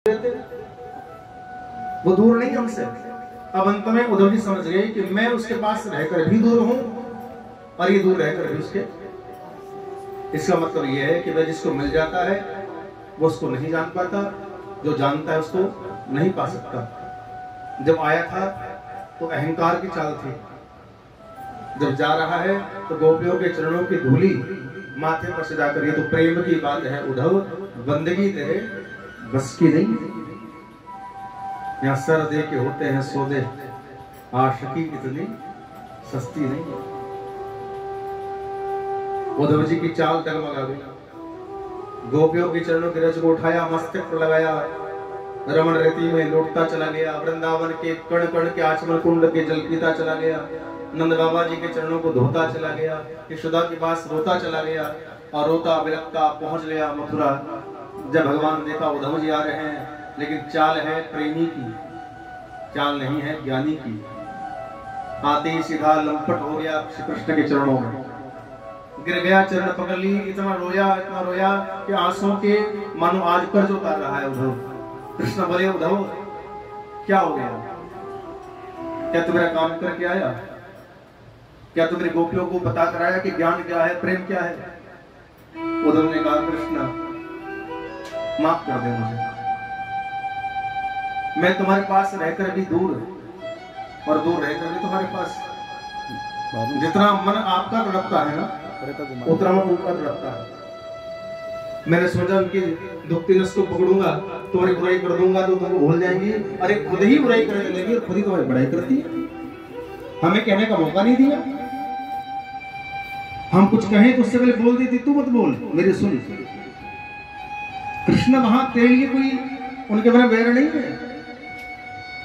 वो दूर नहीं हमसे। अब अंत में उद्धव जी समझ गए कि मैं उसके पास रहकर भी दूर हूं और ये दूर रहकर भी उसके। इसका मतलब यह है कि वह जिसको मिल जाता है वो उसको नहीं जान पाता, जो जानता है उसको नहीं पा सकता। जब आया था तो अहंकार की चाल थी, जब जा रहा है तो गोपियों के चरणों की धूली माथे पर सजा कर। ये तो प्रेम की बात है उद्धव, बंदगी तेरे बस की नहीं। यहाँ सर दे के होते हैं सौदे, आशिकी इतनी सस्ती नहीं। उद्धव जी की चाल डगमगा गई। गोपियों के चरणों के रज को उठाया, मस्तक पर लगाया, रमण रेती में लौटता चला गया। वृंदावन के कण कण के आचमन कुंड के जल पीता चला गया। नंद बाबा जी के चरणों को धोता चला गया। यशोदा के पास रोता चला गया और रोता बिलखता पहुंच गया मथुरा। जब भगवान देखा उद्धव जी आ रहे हैं, लेकिन चाल है प्रेमी की, चाल नहीं है ज्ञानी की। आते ही सीधा लंपट हो गया श्री कृष्ण के चरणों में, गिर गया, चरण पकड़ ली। इतना रोया कि आंसुओं के मानो आज कर्ज उतार रहा है उद्धव। कृष्ण बोले, उद्धव क्या हो गया? क्या तू मेरा काम करके आया? क्या तू मेरी गोपियों को बता कर आया कि ज्ञान क्या है, प्रेम क्या है? उद्धव ने कहा, कृष्ण माफ कर दे मुझे, मैं तुम्हारे पास रहकर भी दूर और दूर रहकर भी तुम्हारे पास। जितना मन आपका तड़पता है ना, उतना मन उनका तड़पता है। मैंने सोचा उनकी दुखती नस को पकड़ूंगा, तुम्हारी बुराई कर दूंगा तो तुमको भूल जाएंगी। अरे खुद ही बुराई करने लगी और खुद ही तुम्हारी बड़ाई करती है। हमें कहने का मौका नहीं दिया। हम कुछ कहें तो उससे पहले बोल देती, तू मत बोल, मेरी सुन। कृष्ण वहां तेरे लिए कोई उनके मन वैर नहीं है।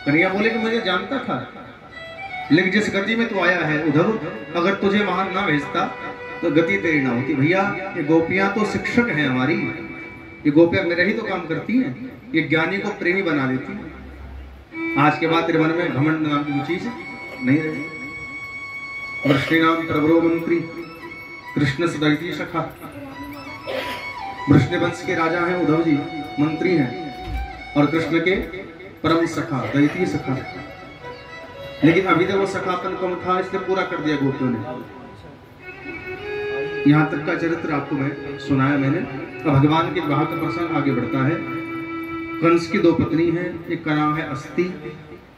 कन्हैया बोले कि मुझे जानता था, लेकिन जिस गति में तू आया है उद्धव, अगर तुझे वहां ना भेजता तो गति तेरी ना होती। भैया ये गोपियां तो शिक्षक हैं हमारी, ये गोपियां मेरा ही तो काम करती हैं। ये ज्ञानी को प्रेमी बना देती है। आज के बाद तेरे मन में घमंड नाम की चीज नहीं रही। वृष्णि नाम प्रभुरो मंत्री, कृष्ण सदैती सखा। वृष्णि वंश के राजा हैं उद्धव जी, मंत्री हैं, और कृष्ण के परम सखा, दैती सखा। लेकिन अभी तक वो सखापन कम था, इसलिए पूरा कर दिया गोपियों ने। यहाँ तक का चरित्र आपको मैं सुनाया मैंने। अब भगवान के विवाह का प्रसंग आगे बढ़ता है। कंस की दो पत्नी हैं, एक का नाम है अस्ति,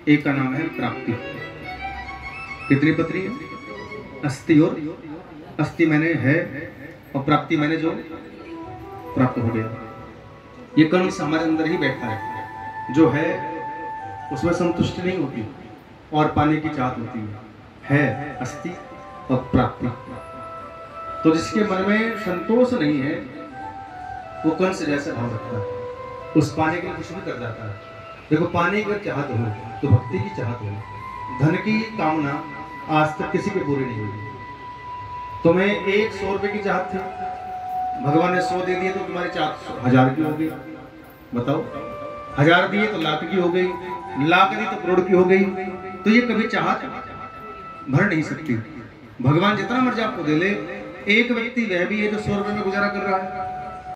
एक का नाम है प्राप्ति। कितनी पत्नी है? अस्ति, और अस्ति मैंने है और प्राप्ति मैंने जो प्राप्त हो गया। ये कंस हमारे अंदर ही बैठा है, जो है उसमें संतुष्टि नहीं होती और पाने की चाहत होती है अस्ति और प्राप्ति। तो जिसके मन में संतोष नहीं है वो कंस जैसा भाव रखता है, उस पाने के लिए कुछ भी कर जाता है। देखो, पाने की चाहत हो तो भक्ति की चाहत हो। धन की कामना आज तक किसी की पूरी नहीं हुई। तुम्हें 100 रुपए की चाहत थी, भगवान ने 100 दे दिए तो तुम्हारी चाहत 1000 की हो गई। बताओ, 1000 दिए तो लाख की हो गई, लाख दी तो करोड़ की हो गई। तो ये कभी चाहत भर नहीं सकती। भगवान जितना मर्जी आपको दे ले, एक व्यक्ति वह भी है जो 100 रुपए में गुजारा कर रहा है।